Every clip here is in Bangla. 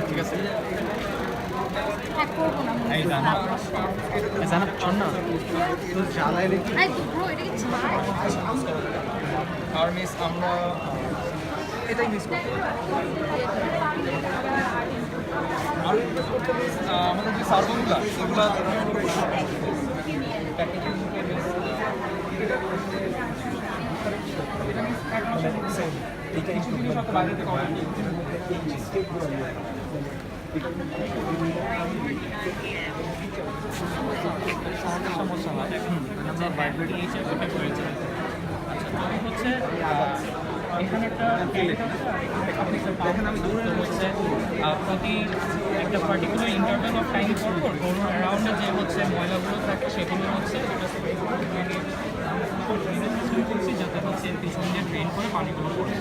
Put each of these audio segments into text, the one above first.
ঠিক আছে আর মিস আমরা এটাই মিস করতে আর মিস করতে মিস আমাদের যে সার্ভগুলো সেগুলো বাইরে থেকে সমস্যা হয় আমরা বাইরে এই চেকআপটা করেছি হচ্ছে এখানে একটা দেখেন আমি দূরে হচ্ছে প্রতি একটা পার্টিকুলার ইন্টারভ্যাল অফ টাইম পর কোনো রাউন্ডে যে হচ্ছে ময়লাগুলো থাকে সেগুলো হচ্ছে যাতে হচ্ছে পিছন দিয়ে ড্রেন করে পানিগুলো পড়ে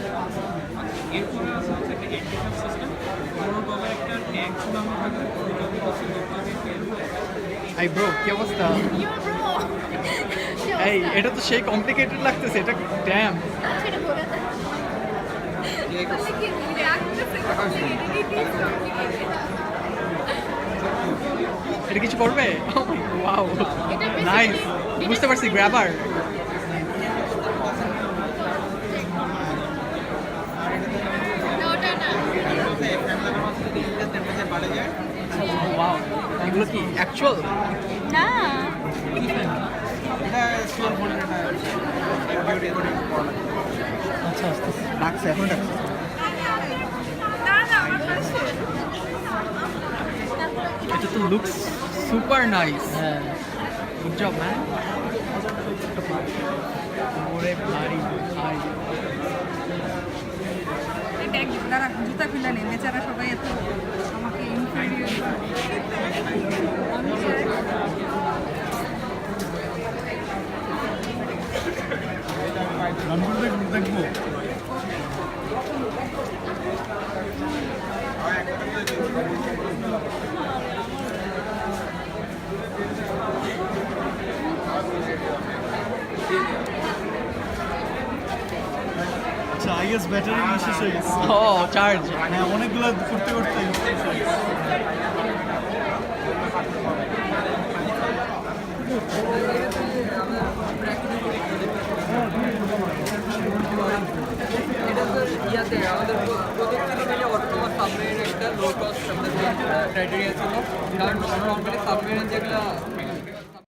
এরপরে আছে হচ্ছে একটা এন্টিফ্যাক্ট সিস্টেম পুরো বাবার একটা ট্যাঙ্ক ছিল আমার থাকে এই ব্রো কি অবস্থা এই এটা তো সেই কমপ্লিকেটেড লাগতেছে এটা ড্যাম এটা কিছু করবে ওয়াও নাইস বুঝতে পারছি গ্র্যাবার ওয়াও এগুলো কি অ্যাকচুয়াল না এটা স্টোর ফোনের আচ্ছা আচ্ছা ডাকছে এখন ডাকছে এটা তো লুকস সুপার নাইস হ্যাঁ গুড জব ম্যান ওরে ভাই ভাই ব্যাগ দাঁড়া জুতা খুলে নেই বেচারা সবাই এত আমাকে ইনফেরিয়র দেখবো আচ্ছা আইএস ব্যাটারি শেষ হয়ে গেছে ও চার্জ হ্যাঁ অনেকগুলো করতে করতে এটা তো ইয়াতে আমাদের প্রযুক্তি মিলে অটোমা সাবমেরিন একটা লো কস্ট আমাদের ক্রাইটেরিয়া ছিল কারণ আমরা কোম্পানি সাবমেরিন যেগুলো